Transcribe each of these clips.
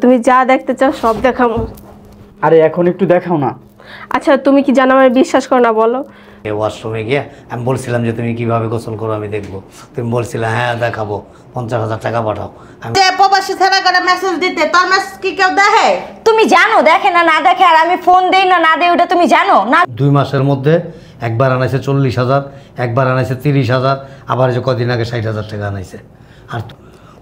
তুমি যা দেখতে চাও সব দেখাবো। আরে এখন একটু দেখাও না। আচ্ছা তুমি কি জানো আমার বিশ্বাস করো না বলো? ওয়াশরুমে গিয়ে আমি বলছিলাম যে তুমি কিভাবে গোসল করো আমি দেখবো, তুমি বলছিলে হ্যাঁ দেখাবো, 50,000 টাকা পাঠাও। আমি যে প্রবাসী ছেলে করে মেসেজ দিতে তোর মেসেজ কি কেউ দেখে? তুমি জানো দেখে না না দেখে, আর আমি ফোন দেই না না দেই ওটা তুমি জানো না? 2 মাসের মধ্যে একবার আনাইছে 40,000, একবার আনাইছে 30,000, আবার যে কদিন আগে 60,000 টাকা আনাইছে। আর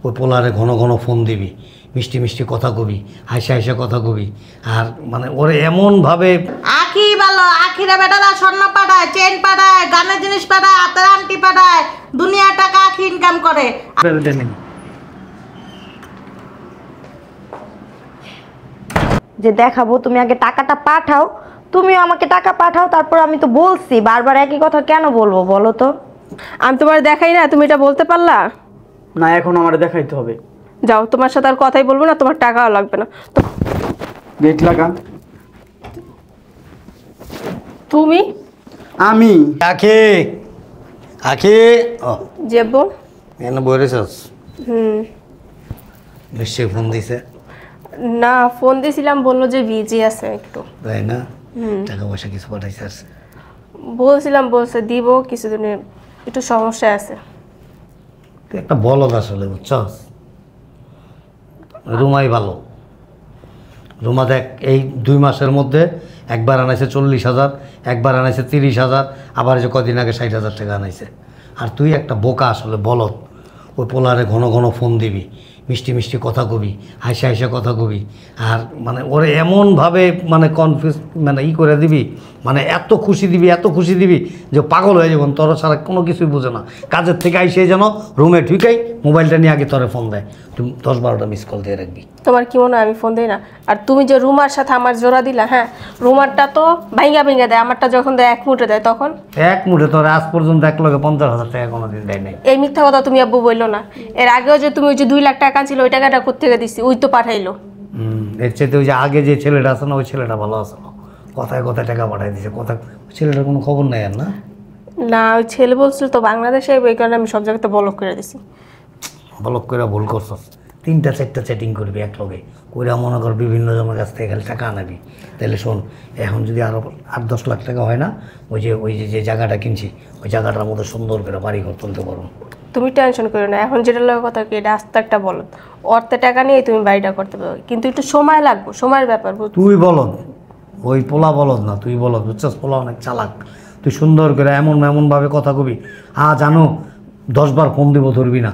ওই পোলারে ঘন ঘন ফোন দিবি, মিষ্টি মিষ্টি কথা কবি, হাসা হাসা কথা কবি, আর মানে ওরে এমনভাবে আখি ভালো, আখিরা বেটারা স্বর্ণ পাঠায়, চেন পাঠায়, গানের জিনিস পাঠায়, হাতের আংটি পাঠায়, দুনিয়া টাকা আখি ইনকাম করে। যে দেখাবো তুমি আগে টাকাটা পাঠাও, তুমিও আমাকে টাকা পাঠাও, তারপর আমি তো বলছি বারবার একই কথা কেন বলবো বলো তো? আমি তোমার দেখাই না, তুমি এটা বলতে পারলা না এখন আমার দেখাইতে হবে। যাও, তোমার সাথে আর কথাই বলবো না, তোমার টাকাও লাগবে না। গেট লাগা। তুমি আমি আখে আখে ও যাবো। এনে বলেছস হুম, নিশ্চয়ই ফোন দিছে, না ফোন দিয়েছিলাম, বললো যে বিজি আছে একটু। তাই না? টাকা পয়সা কিছু পাঠাইছে? বলছিলাম, বলছে দিব কিছুদিনের, একটু সমস্যা আছে। তুই একটা বলদ আসলে, বুঝছস? রুমাই ভালো। রুমা দেখ এই 2 মাসের মধ্যে একবার আনাইছে 40,000, একবার আনাইছে 30,000, আবার যে কদিন আগে 60,000 টাকা আনাইছে। আর তুই একটা বোকা আসলে, বলদ। ওই পোলারে ঘন ঘন ফোন দিবি, মিষ্টি মিষ্টি কথা কবি, হাসা হাসা কথা কবি, আর মানে ওরে এমনভাবে মানে কনফিউজ মানে করে দিবি, মানে এত খুশি দিবি, এত খুশি দিবি যে পাগল হয়ে যাবেন। তোর ছাড়া কোনো কিছুই বুঝে না। কাজের থেকে আইসে যেন রুমে ঢুকাই মোবাইলটা নিয়ে আগে তোরে ফোন দেয়, তুমি 10-12টা মিস কল দিয়ে রাখবি। তোমার কি মনে হয় আমি ফোন দিই না? আর তুমি যে রুমার সাথে আমার জোড়া দিলা, হ্যাঁ রুমারটা তো ভাইঙ্গা ভাইঙ্গা দেয়, আমারটা যখন দেয় 1 মুঠে দেয় তখন। এক মুঠে তোর আজ পর্যন্ত 1,50,000 টাকা কোনোদিন দেয় নাই। এই মিথ্যা কথা তুমি আব্বু বললো না। এর আগেও যে তুমি ওই যে 2 লাখ টাকা ছিল, ওই টাকাটা কোত্থেকে দিচ্ছি, ওই তো পাঠাইলো। এর চেয়ে ওই যে আগে যে ছেলেটা আছে না, ওই ছেলেটা ভালো আছে না, কথায় কথায় টাকা পাঠাই দিছে। কথা ছেলেটার কোনো খবর নাই আর না? না ওই ছেলে বলছিল তো বাংলাদেশে, ওই কারণে আমি সব জায়গাতে ব্লক করে দিছি। ব্লক করে ভুল করছস। 3-4টা চ্যাটিং করবি এক লগে, কইরা মনে কর বিভিন্ন জনের কাছ থেকে খালি টাকা আনাবি। তাহলে শোন, এখন যদি আরও 8-10 লাখ টাকা হয় না, ওই যে জায়গাটা কিনছি, ওই জায়গাটার মধ্যে সুন্দর করে বাড়ি ঘর তুলতে পারো। তুমি টেনশন করো না, এখন যেটা লোক কথা কি, এটা আস্তে একটা বলো, অর্থে টাকা নিয়ে তুমি বাড়িটা করতে পারো, কিন্তু একটু সময় লাগবে, সময়ের ব্যাপার। তুই বলদ, ওই পোলা বলদ না, তুই বলদ, বুঝছস? পোলা অনেক চালাক। তুই সুন্দর করে এমনভাবে কথা কবি, জানো 10 বার ফোন দিব, ধরবি না।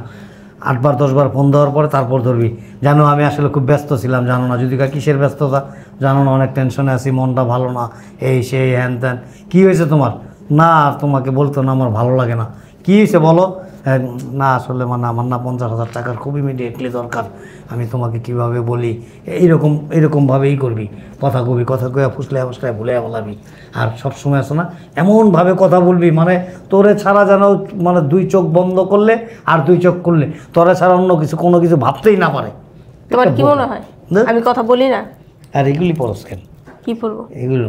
8 বার 10 বার ফোন দেওয়ার পরে তারপর ধরবি। জানো আমি আসলে খুব ব্যস্ত ছিলাম, জানো না? যদি কিসের ব্যস্ততা জানো না? অনেক টেনশনে আছি, মনটা ভালো না, এই সেই হ্যান ত্যান। কী হয়েছে তোমার? না আর তোমাকে বলতো না, আমার ভালো লাগে না। কী হয়েছে বলো? না আসলে মানে আমার না 50,000 টাকার খুব ইমিডিয়েটলি দরকার, আমি তোমাকে কিভাবে বলি, এইরকমভাবেই করবি। কথা কবি, কথা কয়ে ফুসলে ফুসলে ভুলে বলাবি। আর সবসময় আসো না এমনভাবে কথা বলবি, মানে তোরে ছাড়া যেন মানে 2 চোখ বন্ধ করলে আর 2 চোখ করলে তোরে ছাড়া অন্য কিছু কোনো কিছু ভাবতেই না পারে। তোমার কি মনে হয় আমি কথা বলি না? আর এগুলি পরস কেন? কি বলবো? এগুলো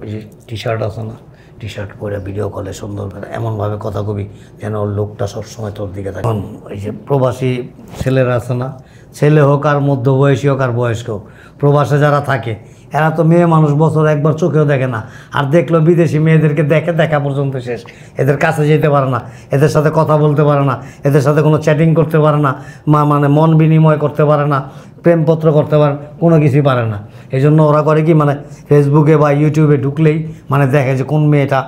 ওই যে টি-শার্ট আছে না, টি-শার্ট পরে ভিডিও কলে সুন্দর করে এমনভাবে কথা কবি যেন ওর লোকটা সবসময় তোর দিকে থাকে। ওই যে প্রবাসী ছেলেরা আছে না, ছেলে হোক আর মধ্যবয়সী হোক আর বয়স্ক হোক, প্রবাসে যারা থাকে এরা তো মেয়ে মানুষ, বছর একবার চোখেও দেখে না। আর দেখলো বিদেশি মেয়েদেরকে দেখা পর্যন্ত শেষ, এদের কাছে যেতে পারে না, এদের সাথে কথা বলতে পারে না, এদের সাথে কোনো চ্যাটিং করতে পারে না, মানে মন বিনিময় করতে পারে না, প্রেমপত্র করতে পারে, কোনো কিছুই পারে না। এই জন্য ওরা করে কি, মানে ফেসবুকে বা ইউটিউবে ঢুকলেই মানে দেখে যে কোন মেয়েটা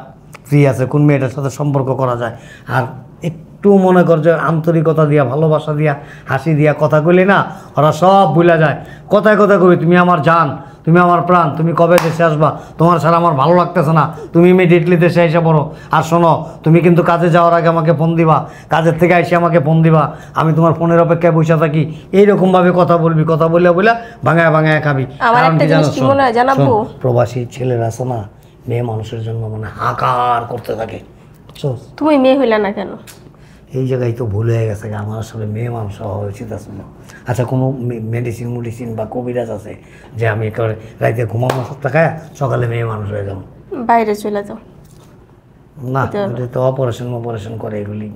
ফ্রি আছে, কোন মেয়েটার সাথে সম্পর্ক করা যায়। আর একটু মনে কর যে আন্তরিকতা দিয়া, ভালোবাসা দিয়া, হাসি দিয়া কথা কইলে না, ওরা সব ভুলে যায়। কথায় কথা কবি, তুমি আমার জান, তুমি আমার প্রাণ, তুমি কবে দেশে আসবা, তোমার ছাড়া আমার ভালো লাগতেছে না, তুমি ইমিডিয়েটলি দেশে এসে পড়ো। আর শোনো, তুমি কিন্তু কাজে যাওয়ার আগে আমাকে ফোন দিবা, কাজের থেকে এসে আমাকে ফোন দিবা, আমি তোমার ফোনের অপেক্ষায় বসে থাকি। এইরকমভাবে কথা বলবি, কথা বলে ভাঙায় ভাঙায় খাবি। আমার একটা জিনিস কি মনে হয় জানাবো? প্রবাসী ছেলেরা আছে না, মেয়ে মানুষের জন্য মানে হাকার করতে থাকে, বুঝছো? তুমি মেয়ে হইলা না কেন? এই জায়গায় তো ভুল হয়ে গেছে, আমার আসলে মেয়ে মানুষ হওয়া উচিত আছে না। আচ্ছা কোনো মেডিসিন বা কবিরাজ আছে যে আমি একেবারে রাইতে ঘুমাবো সপ্তাহ খায় সকালে মেয়ে মানুষ হয়ে যাবো? বাইরে চলে যাও না, এটা তো অপারেশন করে এগুলি।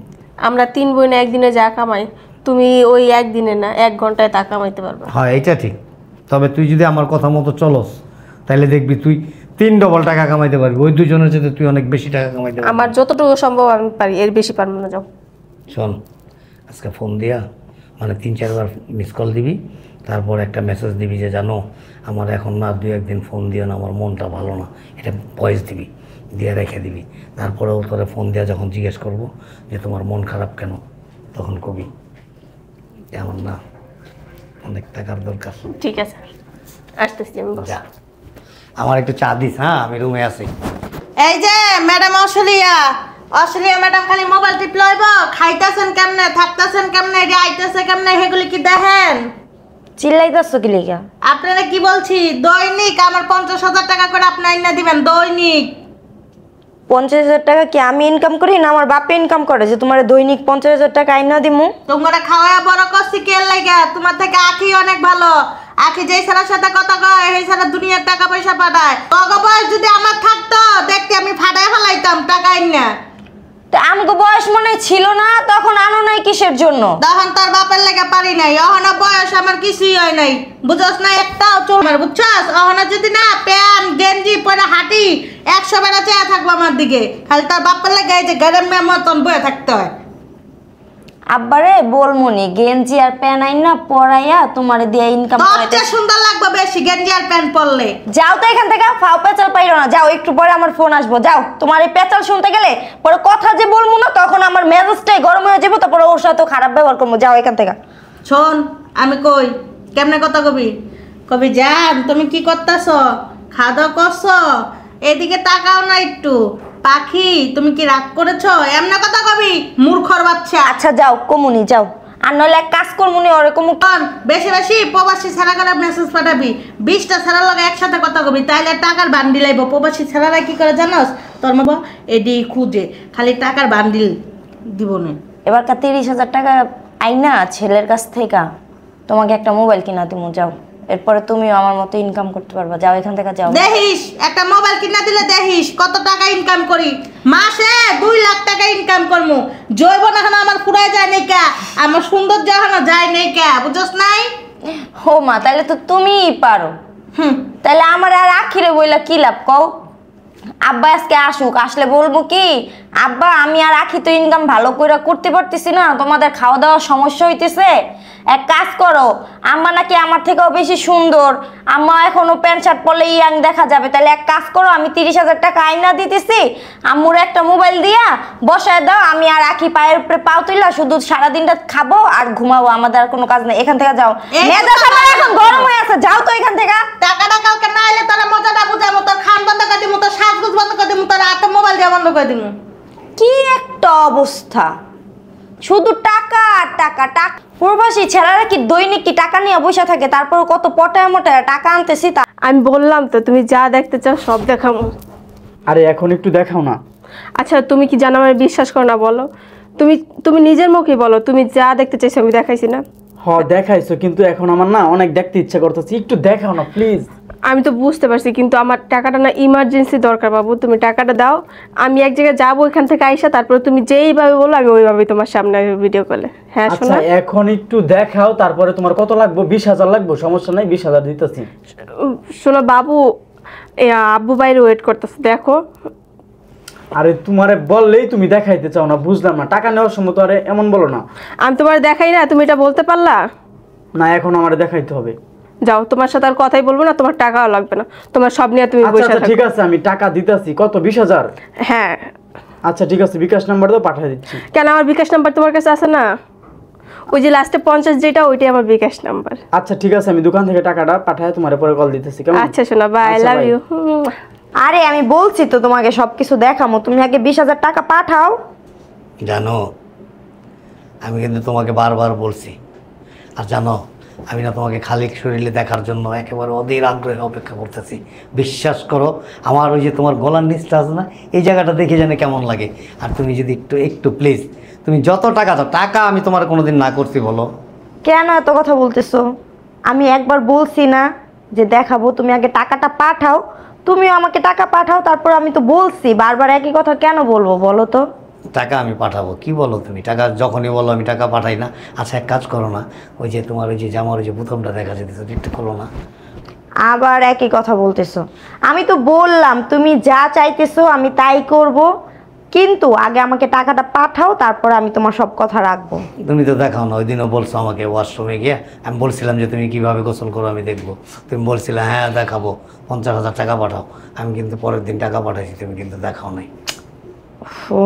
আমরা 3 বোনে একদিনে যা কামাই, তুমি ওই একদিনে না 1 ঘন্টায় তা কামাইতে পারবে। হ্যাঁ এইটা ঠিক, তবে তুই যদি আমার কথা মতো চলস তাহলে দেখবি তুই 3 ডবল টাকা কামাইতে পারবি। ওই দুজনের সাথে তুই অনেক বেশি টাকা কামাইতে পারবি। আমার যতটুকু সম্ভব আমি পারি, এর বেশি পারবো না। যাও। শোন, আজকে ফোন দিয়া মানে 3-4 বার মিস কল দিবি, তারপর একটা মেসেজ দিবি যে জানো আমার এখন না 2-1 দিন ফোন দিও না, আমার মনটা ভালো না, এটা ভয়েস দিবি, দিয়ে রেখে দিবি। তারপরেও তোরে ফোন দেওয়া যখন জিজ্ঞেস করবো যে তোমার মন খারাপ কেন, তখন কবি এমন না অনেক টাকার দরকার। ঠিক আছে, আসতেছি আমি। বস। যা, আমার একটু চা দিস। হ্যাঁ, আমি রুমে আছি। এই যে ম্যাডাম অস্ট্রেলিয়া ম্যাডাম খালি মোবাইল টিপ লইব, খাইতেছেন কেমনে, থাকতেছেন কেমনে, আইতেছে কেমনে, সেগুলি কি দেখেন? চিল্লাইতেছ কি লিগা? আপনারা কি বলছি, দৈনিক আমার 50,000 টাকা করে আপনি আইনা দিবেন দৈনিক। 50,000 টাকা কি আমি ইনকাম করি না আমার বাপে ইনকাম করে যে তোমার দৈনিক 50,000 টাকা আইনা দিমু? তোমরা খাওয়া বড় করছি কে লাগা? তোমার থেকে আখি অনেক ভালো। আখি যেই ছেলের সাথে কথা কয় সেই ছেলে দুনিয়ার টাকা পয়সা পাঠায়। তগ বয়স যদি আমার থাকতো দেখতে আমি ফাটায় ফেলাইতাম টাকা আইনা। তা আমগো বয়স মনে ছিল না, তখন আনো নাই কিসের জন্য? তখন তোর বাপের লেগে পারি নাই, অহনা বয়স আমার কিছুই হয় নাই, বুঝছস না? একটাও চোর আমার, বুঝছস? অহনা যদি না প্যান্ট গেঞ্জি পরে হাঁটি 100 বেলা চেয়ে থাকবো আমার দিকে, খালি তার বাপের লেগে এই যে গরমের মতন বয়ে থাকতে হয়। আব্বারে বলমুনি গেঞ্জি আর প্যান্ট আইনা পরাইয়া তোমারে দিয়ে ইনকাম তোর করাইতে। চেয়ে সুন্দর লাগবে বেশি গেঞ্জি আর প্যান্ট পরলে। যাও তো এখান থেকে, ফাও পেঁচাল পাইরো না। যাও, একটু পরে আমার ফোন আসবো। যাও, তোমার এই পেঁচাল শুনতে গেলে পরে কথা যে বলবো না তখন আমার মেজাজটাই গরম হয়ে যাবো, তারপরে ওর সাথে খারাপ ব্যবহার করবো। যাও এখান থেকে। শোন, আমি কই কেমনে কথা কবি, কবি জান তুমি কি করতেছ, খাওয়া দাওয়া করছো, এদিকে তাকাও না একটু। পাখি তুমি কি রাগ করেছো, এমন কথা কবি মূর্খর বাচ্চা। আচ্ছা যাও কমুনি, যাও। আর নইলে এক কাজ করমুনি ওরকম। বেশি বেশি প্রবাসী ছাড়া করে মেসেজ পাঠাবি, 20টা ছাড়ার লগে একসাথে কথা কবি, তাইলে টাকার বান্ডিল আইব। প্রবাসী ছাড়ারা কি করে জানোস, তোর মা এডি খুঁজে খালি টাকার বান্ডিল দিব না। এবার 30,000 টাকা আইনা ছেলের কাছ থেকে তোমাকে একটা মোবাইল কিনা দিমু। যাও, এরপরে তুমিও আমার মতো ইনকাম করতে পারবা। যাও এখান থেকে, যাও। দেখিস একটা মোবাইল কিনা দিলে দেখিস কত টাকা ইনকাম করি, মাসে 2 লাখ টাকা ইনকাম করমু। জৈব না আমার ফুরাই যায় নাই কা, আমার সুন্দর যখন যায় নাই কা, বুঝছস নাই? ও মা, তাহলে তো তুমিই পারো। তাহলে আমার আর আখিরে বইলা কি লাভ কও? আব্বা আজকে আসুক, আসলে বলবো কি, আব্বা আমি আর আখি তো ইনকাম ভালো করে করতে পারতেছি না, তোমাদের খাওয়া দাওয়ার সমস্যা হইতেছে। এক কাজ করো, আম্মা নাকি আমার থেকেও বেশি সুন্দর, আম্মা এখনো প্যান্ট শার্ট পরলে ইয়াং দেখা যাবে। তাহলে এক কাজ করো, আমি 30,000 টাকা আইনা দিতেছি, আম্মুর একটা মোবাইল দিয়া বসায় দাও, আমি আর আখি পায়ের উপরে পাও তুইলা শুধু সারাদিনটা খাবো আর ঘুমাবো, আমাদের আর কোনো কাজ নেই। এখান থেকে যাও, মেজাজ আমার এখন গরম হয়ে আছে। যাও তো এখান থেকে। টাকাটা কালকে না এলে তারা মজাটা বুঝাবো, তোর খান বন্ধ করে দিমু, তোর সাজগুজ বন্ধ করে দিমু, তোর হাতে মোবাইল দিয়ে বন্ধ করে দিমু। কি একটা অবস্থা, শুধু টাকা আর টাকা টাকা। প্রবাসী ছেলেরা কি দৈনিক কি টাকা নিয়ে বসে থাকে, তারপর কত পটায় মোটায় টাকা আনতেছি। আমি বললাম তো, তুমি যা দেখতে চাও সব দেখাবো। আরে এখন একটু দেখাও না। আচ্ছা তুমি কি জানো আমার বিশ্বাস করো না বলো? তুমি নিজের মুখে বলো, তুমি যা দেখতে চাইছো আমি দেখাইছি না? দেখাইছো, কিন্তু এখন আমার না অনেক দেখতে ইচ্ছা করতেছে, একটু দেখাও না প্লিজ। আমি তো বুঝতে পারছি, কিন্তু আমার টাকাটা না ইমার্জেন্সি দরকার বাবু। তুমি টাকাটা দাও, আমি এক জায়গায় যাবো, এখান থেকে আইসা তারপরে তুমি যেইভাবে বলো আমি ওইভাবেই তোমার সামনে ভিডিও কলে। হ্যাঁ আচ্ছা শোনো, এখন একটু দেখাও, তারপরে তোমার কত লাগবে? 20,000 লাগবে, সমস্যা নাই, 20,000 দিতেছি। শোনো বাবু, আব্বু বাইরে ওয়েট করতেছে, দেখো। আরে তোমারে বললেই তুমি দেখাইতে চাও না, বুঝলাম না। টাকা নেওয়ার সময় তো আরে এমন বলো না। আমি তোমার দেখাই না, তুমি এটা বলতে পারলা না, এখন আমার দেখাইতে হবে। যাও, তোমার সাথে আর কথাই বলবো না, তোমার টাকাও লাগবে না, তোমার সব নিয়ে তুমি বসে আচ্ছা থাকো। ঠিক আছে, আমি টাকা দিতেছি। কত? 20,000? হ্যাঁ। আচ্ছা ঠিক আছে, বিকাশ নাম্বার দাও, পাঠিয়ে দিচ্ছি। কেন, আমার বিকাশ নাম্বার তোমার কাছে আছে না? ওই যে লাস্টে 50 যেটা, ওইটাই আমার বিকাশ নাম্বার। আচ্ছা ঠিক আছে, আমি দোকান থেকে টাকাটা পাঠায় তোমার পরে কল দিতেছি, কেমন? আচ্ছা শোনা, বাই, আই আচ্ছা, লাভ bye. ইউ। আরে আমি বলছি তো তোমাকে সবকিছু দেখামো, তুমি আগে 20,000 টাকা পাঠাও। জানো, আমি কিন্তু তোমাকে বারবার বলছি, আর জানো আমি না তোমাকে খালি শরীরে দেখার জন্য একেবারে অধীর আগ্রহে অপেক্ষা করতেছি। বিশ্বাস করো, আমার ওই যে তোমার গলার নিচটা আছে না, এই জায়গাটা দেখে জানে কেমন লাগে। আর তুমি যদি একটু প্লিজ, তুমি যত টাকা দাও, টাকা আমি তোমার কোনোদিন না করছি বলো? কেন এত কথা বলতেছো? আমি একবার বলছি না যে দেখাবো, তুমি আগে টাকাটা পাঠাও, তুমিও আমাকে টাকা পাঠাও। তারপর আমি তো বলছি, বারবার একই কথা কেন বলবো বলো তো? টাকা আমি পাঠাবো। কি বলো তুমি? টাকা যখনই বলো আমি টাকা পাঠাই না। আচ্ছা এক কাজ করো না, ওই যে তোমার ওই যে জামার ওই যে বোতামটা দেখা যেতেছে একটু খোলো না। আবার একই কথা বলতেছো। আমি তো বললাম তুমি যা চাইতেছো আমি তাই করব, কিন্তু আগে আমাকে টাকাটা পাঠাও, তারপর আমি তোমার সব কথা রাখবো। তুমি তো দেখাও না। ওই দিনও বলছো আমাকে ওয়াশরুমে গিয়ে, আমি বলছিলাম যে তুমি কিভাবে গোসল করো আমি দেখবো। তুমি বলছিলে হ্যাঁ দেখাবো, 50,000 টাকা পাঠাও। আমি কিন্তু পরের দিন টাকা পাঠাইছি, তুমি কিন্তু দেখাও নাই। ও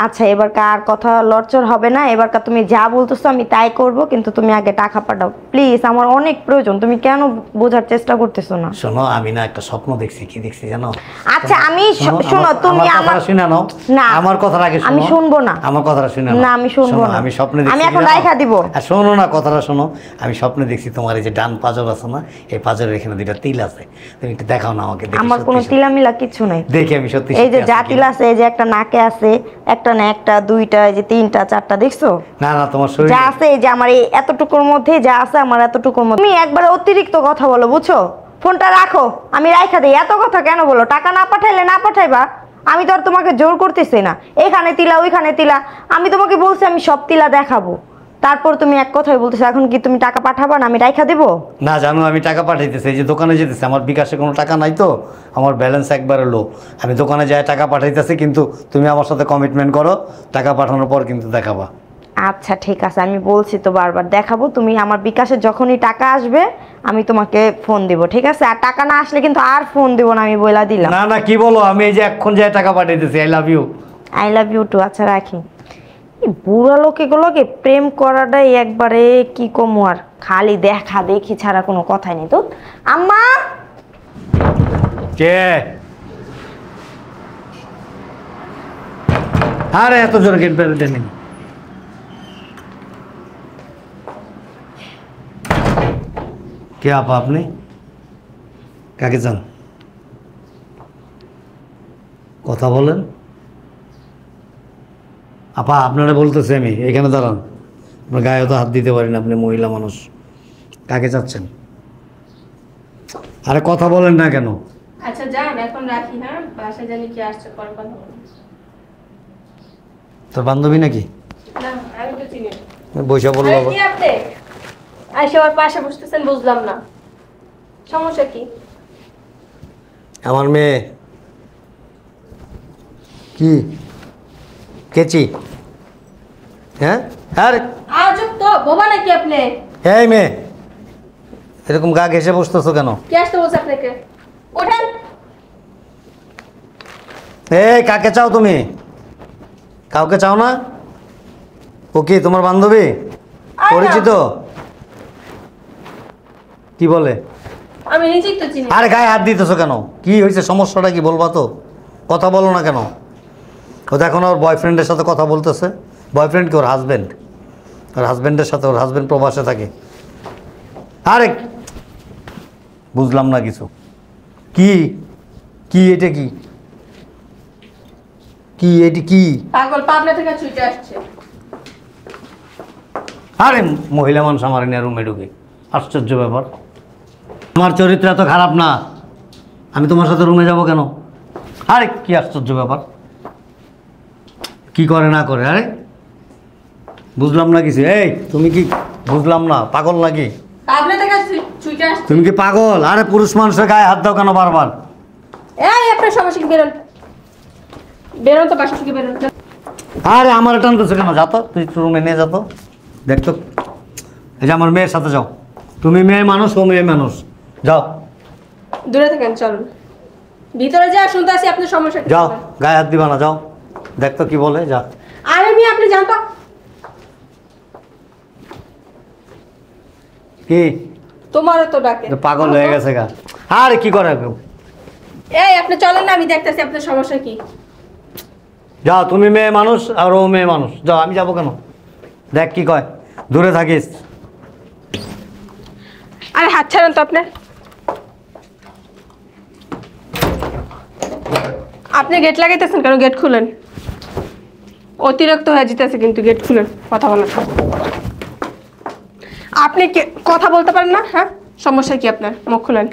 আচ্ছা, এবারকার আর কথা লড়চড় হবে না। এবারকার তুমি যা বলতেছো আমি তাই করব, কিন্তু তুমি আগে টাকা পাঠাও প্লিজ, আমার অনেক প্রয়োজন। তুমি কেন বোঝার চেষ্টা করতেছো না? শোনো, আমি না একটা স্বপ্ন দেখছি। কি দেখছি জানো? আচ্ছা আমি শোনো, তুমি আমার কথা শুনে নাও না, আমার কথাটা আগে শোনো। আমি শুনবো না। আমার কথাটা শুনে নাও। না আমি শুনবো না। আমি স্বপ্নে দেখছি, আমি এখন কি জানো? রাইখা দিব। আর শোনো না, কথাটা শোনো। আমি স্বপ্নে দেখছি তোমার এই যে ডান পাঁজর আছে না, এই পাঁজরের এখানে দুইটা তিল আছে। তুমি একটু দেখাও না আমাকে। দেখি আমার সত্যি কোনো সত্যি। তিলামিলা কিছু নাই। দেখি আমি সত্যি এই যে সত্যি যা আছে তিল কিনা। আছে, এই যে একটা নাকে আছে, একটা না একটা দুইটা, এই যে তিনটা চারটা, দেখছো? না না, তোমার শরীর যা আছে এই যে আমার এই এতটুকুর মধ্যে যা আছে, আমার এতটুকুর মধ্যে। তুমি একবার অতিরিক্ত কথা বলো, বুঝছো? ফোনটা রাখো, আমি রাইখা দিই। এত কথা কেন বলো? টাকা না পাঠাইলে না পাঠাইবা, আমি তো আর তোমাকে জোর করতেছি না। এখানে তিলা ওইখানে তিলা, আমি তোমাকে বলছি আমি সব তিলা দেখাবো, তারপর তুমি এক কথাই বলতেছো। এখন কি তুমি টাকা পাঠাবা না আমি রাইখা দেবো? না জানো, আমি টাকা পাঠাইতেছি। এই যে দোকানে যেতেছি, আমার বিকাশে কোনো টাকা নাই তো, আমার ব্যালেন্স একবারে লো। আমি দোকানে যাই টাকা পাঠাইতেছি, কিন্তু তুমি আমার সাথে কমিটমেন্ট করো, টাকা পাঠানোর পর কিন্তু দেখাবা। আচ্ছা ঠিক আছে, আমি বলছি তো বারবার দেখাবো। তুমি আমার বিকাশে যখনই টাকা আসবে আমি তোমাকে ফোন দিব, ঠিক আছে? আর টাকা না আসলে কিন্তু আর ফোন দিব না, আমি বইলা দিলাম। না না, কি বলো? আমি এই যে এখন যাই টাকা পাঠাইতেছি। I love you. I love you too. আচ্ছা রাখি। এই বুড়া লোকেগুলোকে প্রেম করাটাই একবারে কি কমু, আর খালি দেখা দেখি ছাড়া কোনো কথাই নেই তো। আম্মা কে? আরে এত জোরে গেট বেরোতে নেই। কে আপা আপনি? কাকে চান? কথা বলেন। আপা আপনারা বলতেছি আমি, এখানে দাঁড়ান। আপনার গায়ে তো হাত দিতে পারেন, আপনি মহিলা মানুষ। কাকে চাচ্ছেন? আরে কথা বলেন না কেন? আচ্ছা যান, এখন রাখি। হ্যাঁ, বাসায় জানি কি আসছে, পরে কথা বলবো। তোর বান্ধবী নাকি? না, আমি তো চিনি না। বৈশা বললো আরে কি আপনি আইসে আমার পাশে বসতেছেন, বুঝলাম না সমস্যা কি? আমার মেয়ে। কি কেচি? হ্যাঁ আরে আজব তো, বোবা নাকি আপনি? এই মেয়ে, এরকম গা ঘেসে বসতেছো কেন? কে আসতে বলছে আপনাকে? ওঠেন। এই কাকে চাও তুমি? কাউকে চাও না? ও কি তোমার বান্ধবী? আরে না। পরিচিত? কি বলে? আমি নিজেই তো চিনি। আরে গায়ে হাত দিতেছো কেন? কি হয়েছে? সমস্যাটা কি বলবা তো? কথা বলো না কেন? ও দেখো না, ওর বয়ফ্রেন্ডের সাথে কথা বলতেছে। বয়ফ্রেন্ড কি? ওর হাজব্যান্ড। ওর হাজব্যান্ডের সাথে, ওর হাজব্যান্ড প্রবাসে থাকে। আরে বুঝলাম না কিছু। কি কি এটা? কি কি এটি? কি? পাগল, পাবনা থেকে ছুটে আসছে। আরে মহিলা মানুষ আমার নিয়ে রুমে ঢুকে, আশ্চর্য ব্যাপার। আমার চরিত্র এত খারাপ না, আমি তোমার সাথে রুমে যাব কেন? আরে কি আশ্চর্য ব্যাপার। কি করে না করে? আরে বুঝলাম না কিছু। এই তুমি কি? বুঝলাম না, পাগল নাকি? পাবনা থেকে ছুটে আসছে। তুমি কি পাগল? আরে পুরুষ মানুষের গায়ে হাত দাও কেন বারবার? এই আপনার সমস্যা কি? বেরোন, বেরোন তো, বাসা থেকে বেরোন। আরে আমার টানতেছে কেন? যাতো, তুই রুমে নিয়ে যাতো। দেখতো, এই যে আমার মেয়ের সাথে যাও। তুমি মেয়ে মানুষ, ও মেয়ে মানুষ। যাও দূরে থাকেন, চলুন ভিতরে যা। শুনতে আসি আপনার সমস্যা কি? যাও, গায়ে হাত দিবা না, যাও। দেখতো কি বলে, যা। আরে মেয়ে, আপনি জান তো। কি তোমারও তো ডাকে। পাগল হয়ে গেছে গা। আরে কি করে? এই আপনি চলেন না, আমি দেখতেছি আপনার সমস্যা কি। যাও, তুমি মেয়ে মানুষ আর ও মেয়ে মানুষ। যাও, আমি যাবো কেন? দেখ কি কয়, দূরে থাকিস। আরে হাত ছাড়েন তো আপনি। আপনি গেট লাগাইতেছেন কেন? গেট খুলেন। অতিরিক্ত হয়ে যেতেছে কিন্তু, গেট খুলেন। কথা বলেন। আপনি কথা বলতে পারেন না? হ্যাঁ, সমস্যা কি আপনার? মুখ খুলেন।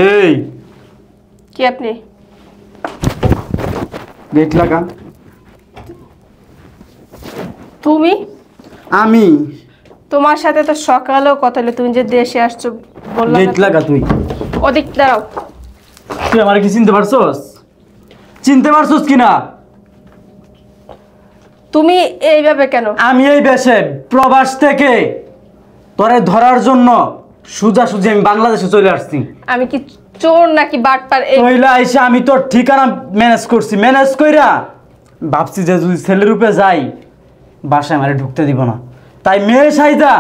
এই কি আপনি? গেট লাগা। তুমি আমি তোমার সাথে তো সকালেও কথা হলো, তুমি যে দেশে আসছো বললাম গেট লাগা। তুই ওদিক দাঁড়াও। তুই আমার কি চিনতে পারছস? চিনতে পারছস কিনা? তুমি এইভাবে কেন? আমি এই দেশে প্রবাস থেকে তোরে ধরার জন্য সোজাসুজি আমি বাংলাদেশে চলে আসছি। আমি কি চোর নাকি বাটপার? পয়লা এসে আমি তোর ঠিকানা ম্যানেজ করছি, ম্যানেজ কইরা ভাবছি যে যদি ছেলের রূপে যাই বাসায় আমারে ঢুকতে দিব না, তাই মেয়ে সাইদা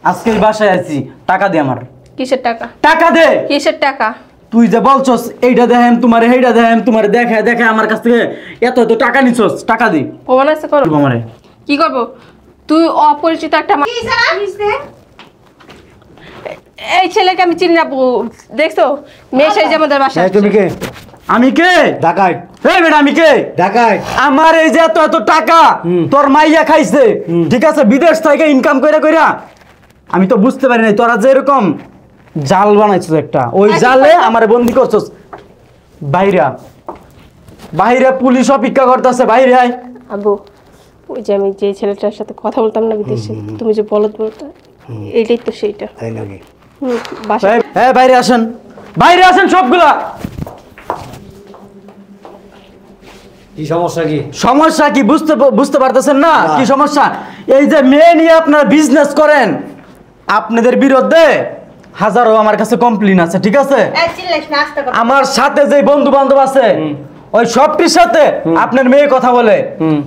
আজকে এই বাসায় আছি। টাকা দে আমার। কিসের টাকা? টাকা দে। কিসের টাকা? তুই যে বলছস এইটা দেখেন তোমারে, এইটা দেখেন তোমারে, দেখে দেখে আমার কাছ থেকে এত এত টাকা নিছস, টাকা দি। প্রমাণ আছে? করো। আমারে কি করবো? তুই অপরিচিত একটা এই ছেলেকে আমি চিনি না। দেখছো মেয়ে সাইজ আমাদের বাসায়। তুমি কে? আমি কে? ডাকাইত। এই বেটা আমি কে? ডাকাইত। আমার এই যে এত এত টাকা তোর মাইয়া খাইছে, ঠিক আছে, বিদেশ থেকে ইনকাম কইরা কইরা। আমি তো বুঝতে পারি নাই তোরা যে এরকম জাল বানাইছিস একটা, ওই জালে আমারে বন্দি করছস। বাইরা বাইরে পুলিশ অপেক্ষা করতেছে, বাইরে আয়। আবু, ওই যে আমি যে ছেলেটার সাথে কথা বলতাম না বিদেশে, তুমি যে বলদ বলতে, এইটাই তো সেইটা। তাই নাকি? বাসায় হ্যাঁ বাইরে আসেন, বাইরে আসেন সবগুলা। কি সমস্যা কি? সমস্যা কি বুঝতে পারতেছেন না? কি সমস্যা? এই যে মেয়ে নিয়ে আপনারা বিজনেস করেন, আপনাদের বিরুদ্ধে হাজারো আমার কাছে কমপ্লেইন আছে, ঠিক আছে? এই চিল্লাইস না, আস্তে কথা। আমার সাথে যে বন্ধু বান্ধব আছে ওই সবটির সাথে আপনার মেয়ে কথা বলে,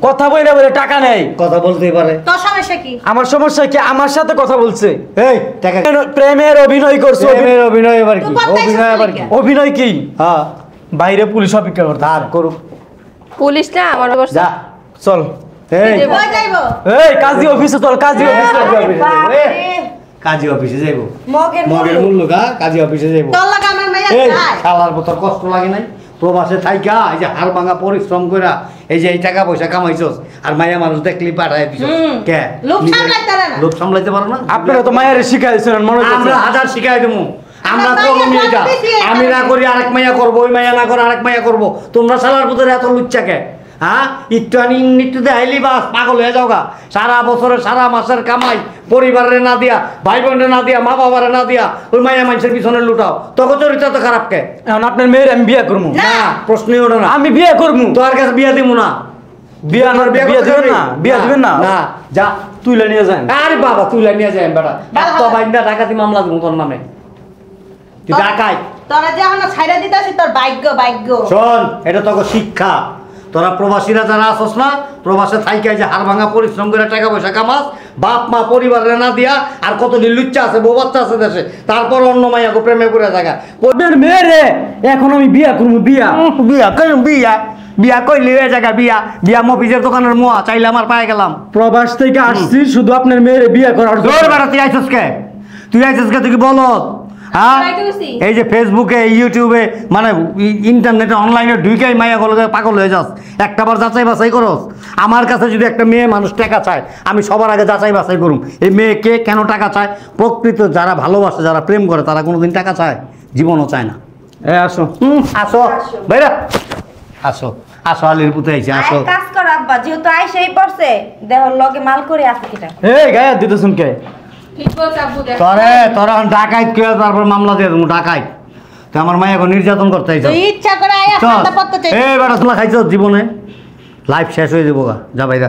কথা বলে বলে টাকা নেই। কথা বলতেই পারে। তোর সমস্যা কি? আমার সমস্যা কি? আমার সাথে কথা বলছে। এই টাকা প্রেমের অভিনয় করছে। প্রেমের অভিনয় আবার কি? তুই বলতেই অভিনয় আবার কি? সত্যি অভিনয় কি? হ্যাঁ, বাইরে পুলিশ অপেক্ষা করতে। আর করুক। পুলিশ না আমার বাবা। যা চল। এই কই যাইবো? এই কাজী অফিসে চল, কাজী অফিসে। কাজী অফিসে যাইবো। মগের মগের মুলুক। মূল্য গা কাজী অফিসে যাইবো। তোর লাগা আমার মেয়ে এই যায়। শালার মতো কষ্ট লাগে নাই? প্রবাসে থাইকা এই যে হাড় ভাঙা পরিশ্রম কইরা এই যে এই টাকা পয়সা কামাইছস, আর মায়া মানুষ দেখলি পাঠায় দিছস। কে? লোভ সামলাইতে পারে না। লোভ সামলাইতে পারো না? আপনারা তো মায়ের শিখাইছেন, মনে আমরা হচ্ছে। হাজার শিখাই দেবো। আমরা আমার করবো মাইয়া এটা, করতেছি, আমি না করি আরেক মাইয়া করবো, ওই মাইয়া না করে আরেক মাইয়া করবো। তোমরা শালার ভিতরে এত লুচ্চা কে? হ্যাঁ, একটু একটু দেখাইলি বাস পাগল হয়ে যাও গা। সারা বছরে সারা মাসের কামাই পরিবারে না দিয়া, ভাই বোনের না দিয়া, মা বাবারে না দিয়া ওই মাইয়া মানুষের পিছনে লুটাও। তখন চরিত্র তো খারাপ কে? এখন আপনার মেয়ের আমি বিয়ে করবো। না, প্রশ্নই ওঠে না। আমি বিয়ে করবো। তোর কাছে বিয়ে দিব না। বিয়ে আমার বিয়ে দিবেন না? বিয়ে দিবেন না? না, যা তুইলে নিয়ে যান। আরে বাবা তুই নিয়ে যাই বেটা। এত বাইন্দা ডাকাতি মামলা দিব তোর নামে। তুই ডাকাই। তোরা যে এখন ছাইরা দিতাছিস তোর ভাগ্য ভাগ্য। শোন, এটা তোকে শিক্ষা। তোরা প্রবাসীরা যারা আসস না, প্রবাসে থাইকাই যে হাড় ভাঙা পরিশ্রম করে টাকা পয়সা কামাস, বাপ মা পরিবারে না দিয়া, আর কত লুচ্চা আছে, বউ বাচ্চা আছে দেশে, তারপর অন্য মাইয়াকে প্রেমে করে থাকা। আপনার মেয়েরে এখন আমি বিয়ে করবো। বিয়া বিয়া কেন? বিয়া বিয়া কইলে হয়ে জায়গা বিয়া। বিয়া মফিজের দোকানের মোয়া চাইলে আমার পায়ে গেলাম। প্রবাস থেকে আসছি শুধু আপনার মেয়ের বিয়ে করার জন্য। জোর বেড়া তুই আইসস কে? তুই আইসস কে? তুই কি বল? হ্যাঁ, এই যে ফেসবুকে ইউটিউবে মানে ইন্টারনেটে অনলাইনে ঢুকেই মাইয়া গেল পাগল হয়ে যাস। একটা বার যাচাই বাছাই করস। আমার কাছে যদি একটা মেয়ে মানুষ টাকা চায়, আমি সবার আগে যাচাই বাছাই করুম এই মেয়ে কে, কেন টাকা চায়। প্রকৃত যারা ভালোবাসে, যারা প্রেম করে, তারা কোনোদিন টাকা চায়? জীবনও চায় না। আসো। আসো বাইরা, আসো আসো, আলির পুতে আইছে, আসো। আয় কাজ কর আব্বা, যেহেতু আইসেই পড়ছে দেহর লগে মাল করে আছে কিটা। এই গায়ে দিতেছুন কে? ঠিক বলছ আব্বু। দেখ তোরে তোরা ডাকাইত কে? তারপর মামলা দিয়ে দেবো ডাকাইত। তো আমার মায়াকে নির্যাতন করতে চাইছ? তুই ইচ্ছা করে আয়া খাতা পত্র চাই। এই বেটা তোলা খাইছ জীবনে, লাইফ শেষ হয়ে যাবো গা। যা ভাইরা,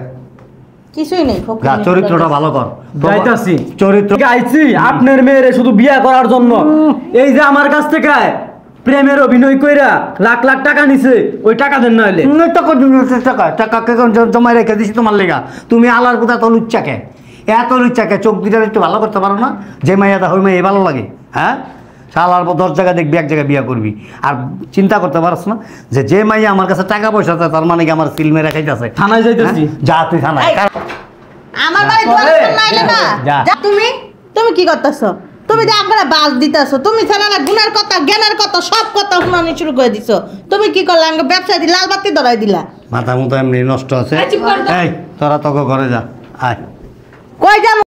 কিছুই নেই ফকির। যা চরিত্রটা ভালো কর। যাইতাছি। চরিত্র থেকে আইছি আপনার মেয়েরে শুধু বিয়ে করার জন্য। এই যে আমার কাছ থেকে প্রেমের অভিনয় কইরা লাখ লাখ টাকা নিছে, ওই টাকা দেন না হইলে। টাকা টাকা জমাই রেখে দিছি তোমার লেগা। তুমি আলার কোথা তো লুচ্চাকে, এত লুচ্চাকে, চোখ দুটা একটু ভালো করতে পারো না? যে মাইয়াটা ওই মাইয়া ভালো লাগে? হ্যাঁ, শালার 10 জায়গায় দেখবি, এক জায়গায় বিয়ে করবি। আর চিন্তা করতে পারছ না যে যে মাইয়া আমার কাছে টাকা পয়সা আছে, তার মানে কি আমার ফিল্মে রেখাইতেছে? থানায় যাইতেছি। যা তুই থানায়। এই, আমার বাড়ি দুয়ার না আইলে না। যা। যা তুমি কি করতেছো? তুমি যে একবারে বাস দিতেছো। তুমি ছাড়া না গুণের কথা, জ্ঞানের কথা, সব কথা শুনানি শুরু করে দিছো। তুমি কি করলা? আমাকে ব্যবসায় লাল বাতি ধরাই দিলা। মাথা মতো এমনি নষ্ট আছে। চুপ কর তো। এই তোরা তোকে ঘরে যা, আয়। কই যাবো?